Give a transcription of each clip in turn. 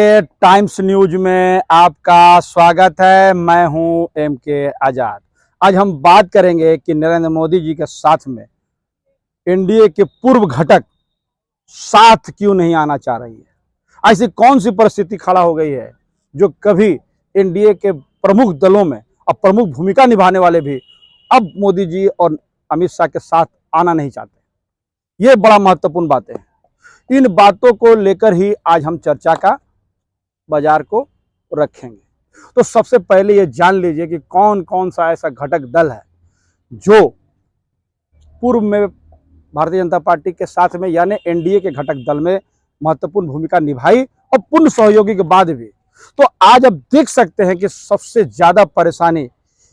Times news में आपका स्वागत है। मैं हूं एमके आजाद। आज हम बात करेंगे कि नरेंद्र मोदी जी के साथ में एनडीए के पूर्व घटक साथ क्यों नहीं आना चाह रही है। ऐसी कौन सी परिस्थिति खड़ा हो गई है जो कभी एनडीए के प्रमुख दलों में और प्रमुख भूमिका निभाने वाले भी अब मोदी जी और अमित शाह के साथ आना नहीं चाहते। ये बड़ा महत्वपूर्ण बातें हैं। इन बातों को लेकर ही आज हम चर्चा का बाजार को रखेंगे। तो सबसे पहले ये जान लीजिए कि कौन कौन सा ऐसा घटक दल है जो पूर्व में भारतीय जनता पार्टी के साथ में यानी एनडीए के घटक दल में महत्वपूर्ण भूमिका निभाई और पूर्ण सहयोगी के बाद भी। तो आज अब देख सकते हैं कि सबसे ज्यादा परेशानी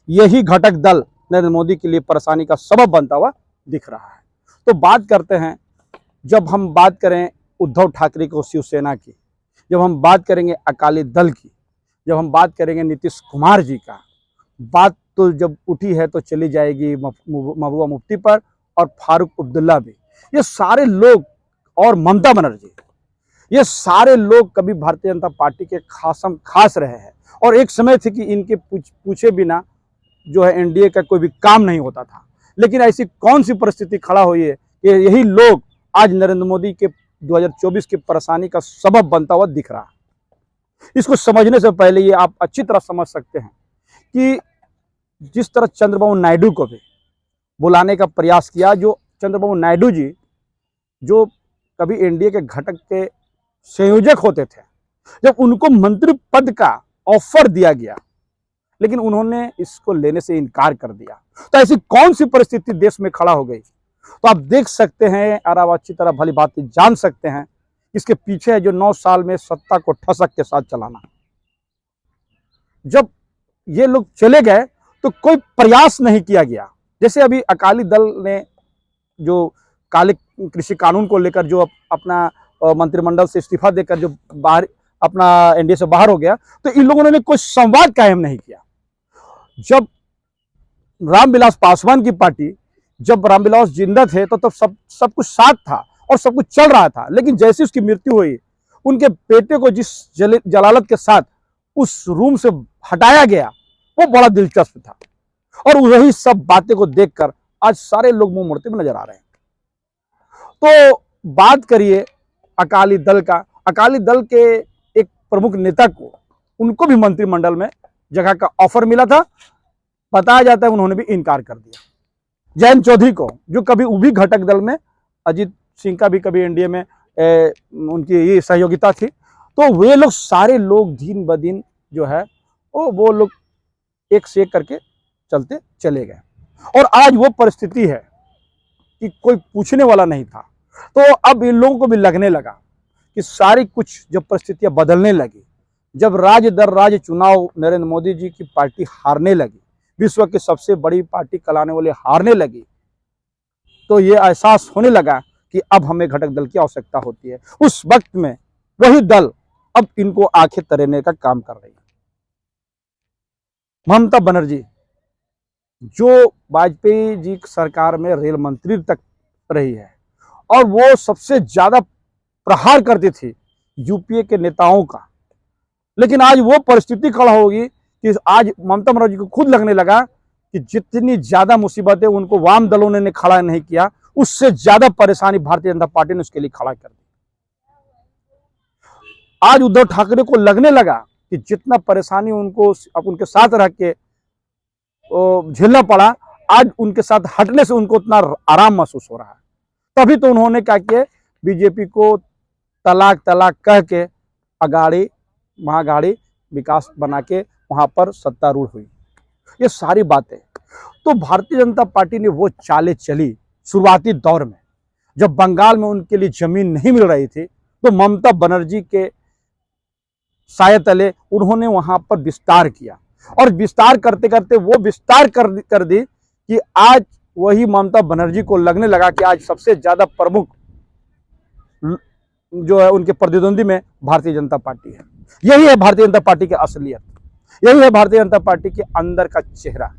यही घटक दल नरेंद्र मोदी के लिए परेशानी का सबब बनता हुआ दिख रहा है। तो बात करते हैं, जब हम बात करें उद्धव ठाकरे को शिवसेना की, जब हम बात करेंगे अकाली दल की, जब हम बात करेंगे नीतीश कुमार जी का, बात तो जब उठी है तो चली जाएगी महबूबा मुफ्ती पर और फारूक अब्दुल्ला भी। ये सारे लोग और ममता बनर्जी, ये सारे लोग कभी भारतीय जनता पार्टी के खास रहे हैं और एक समय थी कि इनके पूछे बिना जो है एनडीए का कोई भी काम नहीं होता था। लेकिन ऐसी कौन सी परिस्थिति खड़ा हुई है कि यही लोग आज नरेंद्र मोदी के 2024 की परेशानी का सबब बनता हुआ दिख रहा है। इसको समझने से पहले ये आप अच्छी तरह समझ सकते हैं कि जिस तरह चंद्रबाबू नायडू को भी बुलाने का प्रयास किया, जो चंद्रबाबू नायडू जी जो कभी एनडीए के घटक के संयोजक होते थे, जब उनको मंत्री पद का ऑफर दिया गया लेकिन उन्होंने इसको लेने से इनकार कर दिया। तो ऐसी कौन सी परिस्थिति देश में खड़ा हो गई। तो आप देख सकते हैं और आप अच्छी तरह भली बात जान सकते हैं इसके पीछे है जो 9 साल में सत्ता को ठसक के साथ चलाना। जब ये लोग चले गए तो कोई प्रयास नहीं किया गया। जैसे अभी अकाली दल ने जो काले कृषि कानून को लेकर जो अपना मंत्रिमंडल से इस्तीफा देकर जो बाहर अपना एनडीए से बाहर हो गया, तो इन लोगों ने कोई संवाद कायम नहीं किया। जब रामविलास पासवान की पार्टी, जब रामविलास जिंदा थे तो तब सब कुछ साथ था और सब कुछ चल रहा था। लेकिन जैसे उसकी मृत्यु हुई, उनके बेटे को जिस जलालत के साथ उस रूम से हटाया गया वो बड़ा दिलचस्प था और वही सब बातें को देखकर आज सारे लोग मुंह मोड़ते हुए नजर आ रहे हैं। तो बात करिए अकाली दल का। अकाली दल के एक प्रमुख नेता को, उनको भी मंत्रिमंडल में जगह का ऑफर मिला था। बताया जाता है उन्होंने भी इनकार कर दिया। जयंत चौधरी को, जो कभी उभी घटक दल में अजीत सिंह का भी कभी एनडीए में उनकी ये सहयोगिता थी, तो वे लोग सारे लोग दिन ब दिन जो है वो लोग एक से एक करके चलते चले गए और आज वो परिस्थिति है कि कोई पूछने वाला नहीं था। तो अब इन लोगों को भी लगने लगा कि सारी कुछ जब परिस्थितियां बदलने लगी, जब राज्य दर राज्य चुनाव नरेंद्र मोदी जी की पार्टी हारने लगी, विश्व की सबसे बड़ी पार्टी कहलाने वाले हारने लगी, तो ये एहसास होने लगा कि अब हमें घटक दल की आवश्यकता होती है। उस वक्त में वही दल अब इनको आंखें तरेने का काम कर रही है। ममता बनर्जी जो वाजपेयी जी सरकार में रेल मंत्री तक रही है और वो सबसे ज्यादा प्रहार करती थी यूपीए के नेताओं का, लेकिन आज वो परिस्थिति खड़ा होगी कि आज ममता बनर्जी को खुद लगने लगा कि जितनी ज्यादा मुसीबतें उनको वाम दलों ने खड़ा नहीं किया, उससे ज्यादा परेशानी भारतीय जनता पार्टी ने उसके लिए खड़ा कर दी। आज उद्धव ठाकरे को लगने लगा कि जितना परेशानी उनको अब उनके साथ रह के झेलना पड़ा, आज उनके साथ हटने से उनको उतना आराम महसूस हो रहा है। तभी तो उन्होंने क्या किया, बीजेपी को तलाक तलाक कह के अगाड़ी महागाड़ी विकास बना के वहां पर सत्तारूढ़ हुई। ये सारी बातें तो भारतीय जनता पार्टी ने वो चालें चली शुरुआती दौर में, जब बंगाल में उनके लिए जमीन नहीं मिल रही थी, तो ममता बनर्जी के साये तले उन्होंने वहां पर विस्तार किया और विस्तार करते करते वो विस्तार कर दी कि आज वही ममता बनर्जी को लगने लगा कि आज सबसे ज्यादा प्रमुख जो है उनके प्रतिद्वंदी में भारतीय जनता पार्टी है। यही है भारतीय जनता पार्टी की असलियत, यही है भारतीय जनता पार्टी के अंदर का चेहरा।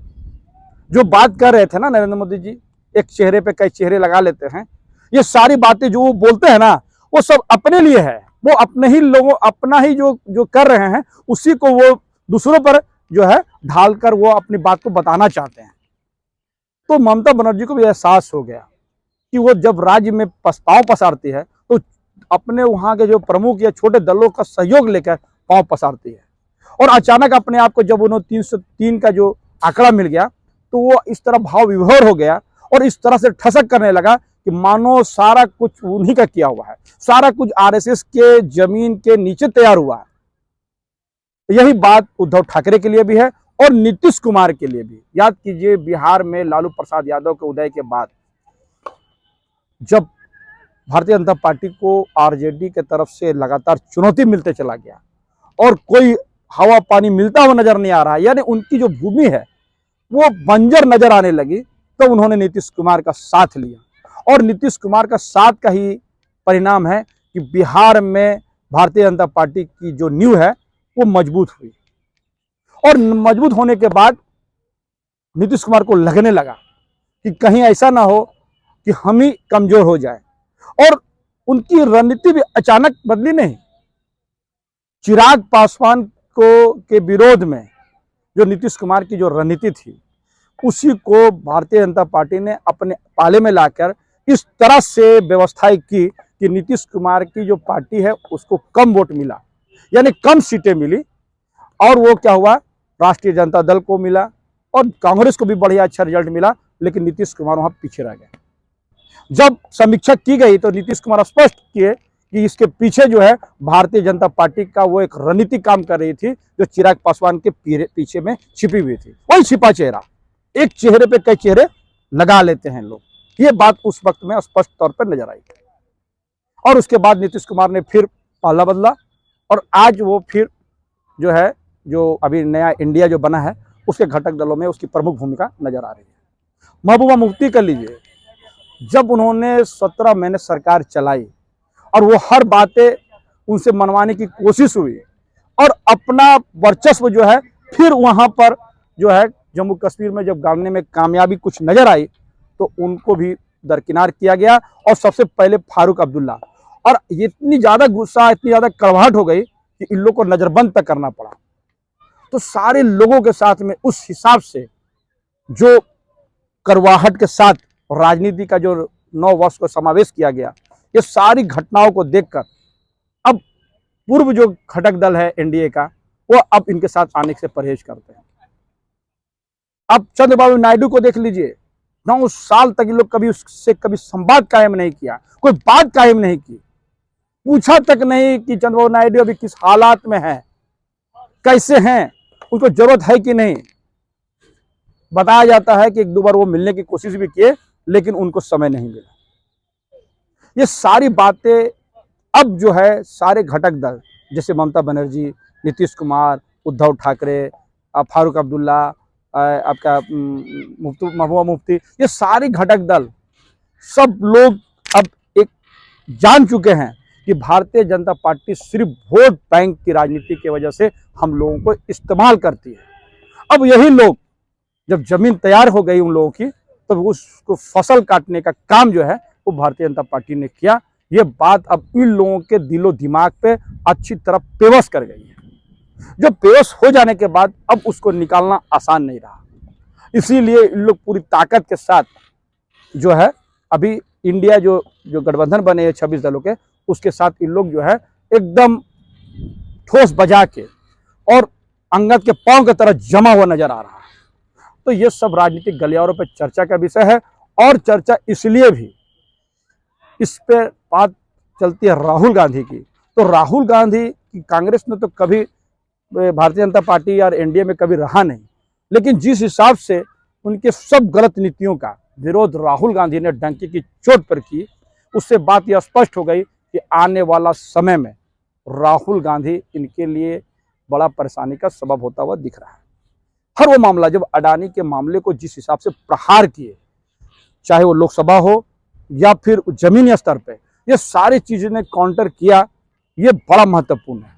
जो बात कर रहे थे ना नरेंद्र मोदी जी, एक चेहरे पे कई चेहरे लगा लेते हैं, ये सारी बातें जो वो बोलते हैं ना, वो सब अपने लिए है। वो अपने ही लोगों, अपना ही जो जो कर रहे हैं उसी को वो दूसरों पर जो है ढालकर वो अपनी बात को बताना चाहते हैं। तो ममता बनर्जी को भी एहसास हो गया कि वो जब राज्य में पांव पसारती है तो अपने वहां के जो प्रमुख या छोटे दलों का सहयोग लेकर पांव पसारती है। और अचानक अपने आप को जब उन्होंने 303 का जो आंकड़ा मिल गया तो वो इस तरह भाव विभोर हो गया और इस तरह से ठसक करने लगा कि मानो सारा कुछ उन्हीं का किया हुआ है, सारा कुछ आरएसएस के जमीन के नीचे तैयार हुआ है। यही बात उद्धव ठाकरे के लिए भी है और नीतीश कुमार के लिए भी। याद कीजिए, बिहार में लालू प्रसाद यादव के उदय के बाद जब भारतीय जनता पार्टी को आरजेडी के तरफ से लगातार चुनौती मिलते चला गया और कोई हवा पानी मिलता हुआ नजर नहीं आ रहा, यानी उनकी जो भूमि है वो बंजर नजर आने लगी, तो उन्होंने नीतीश कुमार का साथ लिया। और नीतीश कुमार का साथ का ही परिणाम है कि बिहार में भारतीय जनता पार्टी की जो नींव है वो मजबूत हुई। और मजबूत होने के बाद नीतीश कुमार को लगने लगा कि कहीं ऐसा ना हो कि हम ही कमजोर हो जाए। और उनकी रणनीति भी अचानक बदली नहीं। चिराग पासवान को के विरोध में जो नीतीश कुमार की जो रणनीति थी उसी को भारतीय जनता पार्टी ने अपने पाले में लाकर इस तरह से व्यवस्था की कि नीतीश कुमार की जो पार्टी है उसको कम वोट मिला, यानी कम सीटें मिली। और वो क्या हुआ, राष्ट्रीय जनता दल को मिला और कांग्रेस को भी बढ़िया अच्छा रिजल्ट मिला, लेकिन नीतीश कुमार वहां पीछे रह गए। जब समीक्षा की गई तो नीतीश कुमार स्पष्ट किए कि इसके पीछे जो है भारतीय जनता पार्टी का वो एक रणनीति काम कर रही थी जो चिराग पासवान के पीछे में छिपी हुई थी। वही छिपा चेहरा, एक चेहरे पे कई चेहरे लगा लेते हैं लोग, ये बात उस वक्त में स्पष्ट तौर पर नजर आई। और उसके बाद नीतीश कुमार ने फिर पाला बदला और आज वो फिर जो है, जो अभी नया इंडिया जो बना है उसके घटक दलों में उसकी प्रमुख भूमिका नजर आ रही है। महबूबा मुफ्ती कर लीजिए, जब उन्होंने 17 महीने सरकार चलाई और वो हर बातें उनसे मनवाने की कोशिश हुई और अपना वर्चस्व जो है फिर वहां पर जो है जम्मू कश्मीर में जब गाड़ने में कामयाबी कुछ नजर आई तो उनको भी दरकिनार किया गया। और सबसे पहले फारूक अब्दुल्ला, और इतनी ज्यादा गुस्सा, इतनी ज्यादा कड़वाहट हो गई कि इन लोगों को नजरबंद तक करना पड़ा। तो सारे लोगों के साथ में उस हिसाब से जो कड़वाहट के साथ राजनीति का जो 9 वर्ष को समावेश किया गया, ये सारी घटनाओं को देखकर अब पूर्व जो घटक दल है एनडीए का वो अब इनके साथ आने से परहेज करते हैं। अब चंद्रबाबू नायडू को देख लीजिए, 9 साल तक ये लोग कभी उससे कभी संवाद कायम नहीं किया, कोई बात कायम नहीं की, पूछा तक नहीं कि चंद्रबाबू नायडू अभी किस हालात में है, कैसे हैं, उनको जरूरत है कि नहीं। बताया जाता है कि 1-2 बार वो मिलने की कोशिश भी किए लेकिन उनको समय नहीं मिला। ये सारी बातें अब जो है सारे घटक दल जैसे ममता बनर्जी, नीतीश कुमार, उद्धव ठाकरे, फारूक अब्दुल्ला, आपका महबूबा मुफ्ती, ये सारे घटक दल सब लोग अब एक जान चुके हैं कि भारतीय जनता पार्टी सिर्फ वोट बैंक की राजनीति की वजह से हम लोगों को इस्तेमाल करती है। अब यही लोग जब जमीन तैयार हो गई उन लोगों की तो उसको फसल काटने का काम जो है वो भारतीय जनता पार्टी ने किया। ये बात अब इन लोगों के दिलो दिमाग पे अच्छी तरह पेवश कर गई है। जो पेवश हो जाने के बाद अब उसको निकालना आसान नहीं रहा, इसीलिए इन लोग पूरी ताकत के साथ जो है अभी इंडिया जो गठबंधन बने हैं 26 दलों के, उसके साथ इन लोग जो है एकदम ठोस बजा के और अंगद के पांव की तरह जमा हुआ नजर आ रहा है। तो ये सब राजनीतिक गलियारों पर चर्चा का विषय है। और चर्चा इसलिए भी इस पे बात चलती है राहुल गांधी की, तो राहुल गांधी की कांग्रेस में तो कभी भारतीय जनता पार्टी या एनडीए में कभी रहा नहीं, लेकिन जिस हिसाब से उनके सब गलत नीतियों का विरोध राहुल गांधी ने डंकी की चोट पर की, उससे बात यह स्पष्ट हो गई कि आने वाला समय में राहुल गांधी इनके लिए बड़ा परेशानी का सबब होता हुआ दिख रहा है। हर वो मामला, जब अडानी के मामले को जिस हिसाब से प्रहार किए, चाहे वो लोकसभा हो या फिर जमीनी स्तर पे, ये सारी चीजें ने काउंटर किया, ये बड़ा महत्वपूर्ण है।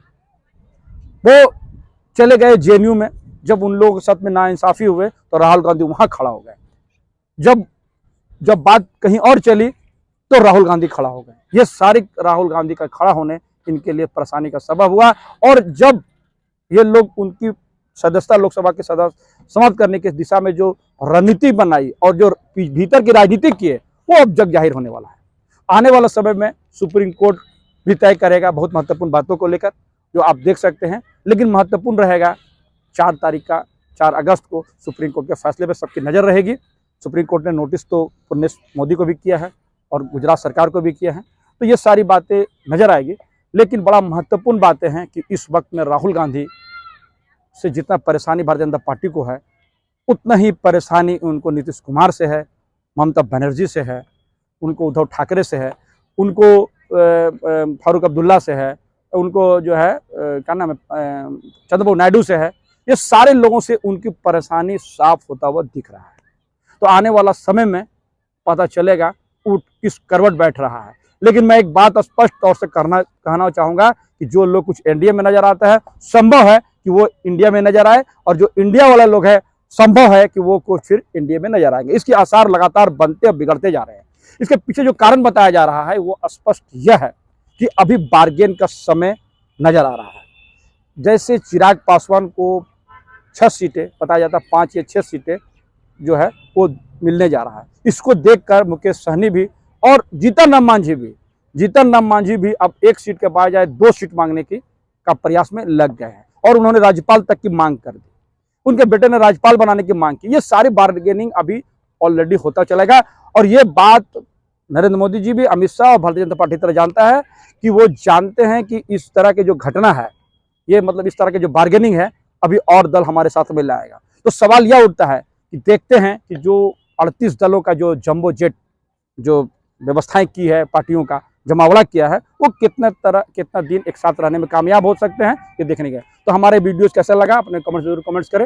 वो चले गए जेएनयू में, जब उन लोगों के साथ में नाइंसाफी हुए तो राहुल गांधी वहां खड़ा हो गए। जब बात कहीं और चली तो राहुल गांधी खड़ा हो गए। ये सारी राहुल गांधी का खड़ा होने इनके लिए परेशानी का सबब हुआ। और जब ये लोग उनकी सदस्यता लोकसभा के सदस्य समाप्त करने की दिशा में जो रणनीति बनाई और जो भीतर की राजनीति की है, वो अब जग जाहिर होने वाला है। आने वाला समय में सुप्रीम कोर्ट भी तय करेगा बहुत महत्वपूर्ण बातों को लेकर, जो आप देख सकते हैं। लेकिन महत्वपूर्ण रहेगा 4 अगस्त को सुप्रीम कोर्ट के फैसले पर सबकी नज़र रहेगी। सुप्रीम कोर्ट ने नोटिस तो पुण्य मोदी को भी किया है और गुजरात सरकार को भी किया है, तो ये सारी बातें नज़र आएगी। लेकिन बड़ा महत्वपूर्ण बातें हैं कि इस वक्त में राहुल गांधी से जितना परेशानी भारतीय जनता पार्टी को है, उतना ही परेशानी उनको नीतीश कुमार से है, ममता बनर्जी से है, उनको उद्धव ठाकरे से है, उनको फारूक अब्दुल्ला से है, उनको जो है क्या नाम है चंद्रबाबू नायडू से है। ये सारे लोगों से उनकी परेशानी साफ होता हुआ दिख रहा है। तो आने वाला समय में पता चलेगा वो किस करवट बैठ रहा है। लेकिन मैं एक बात स्पष्ट तौर से कहना चाहूँगा कि जो लोग कुछ एनडीए में नजर आता है, संभव है कि वो इंडिया में नजर आए, और जो इंडिया वाला लोग है संभव है कि वो कुछ फिर इंडिया में नजर आएंगे। इसके आसार लगातार बनते और बिगड़ते जा रहे हैं। इसके पीछे जो कारण बताया जा रहा है वो स्पष्ट यह है कि अभी बार्गेन का समय नजर आ रहा है। जैसे चिराग पासवान को 6 सीटें बताया जाता, 5 या 6 सीटें जो है वो मिलने जा रहा है। इसको देखकर मुकेश सहनी भी और जीतन राम मांझी भी अब 1 सीट के बजाय 2 सीट मांगने का प्रयास में लग गए हैं, और उन्होंने राज्यपाल तक की मांग कर दी। उनके बेटे ने राज्यपाल बनाने की मांग की। ये सारी बार्गेनिंग अभी ऑलरेडी होता चलेगा, और ये बात नरेंद्र मोदी जी भी, अमित शाह और भारतीय जनता पार्टी तरह जानता है कि वो जानते हैं कि इस तरह के जो घटना है, ये मतलब इस तरह के जो बार्गेनिंग है, अभी और दल हमारे साथ में लाएगा। तो सवाल यह उठता है कि देखते हैं कि जो 38 दलों का जो जंबो जेट जो व्यवस्थाएं की है, पार्टियों का जमावड़ा किया है, वो कितना दिन एक साथ रहने में कामयाब हो सकते हैं, ये देखने के। तो हमारे वीडियोस कैसा लगा अपने कमेंट्स जरूर कमेंट्स करें।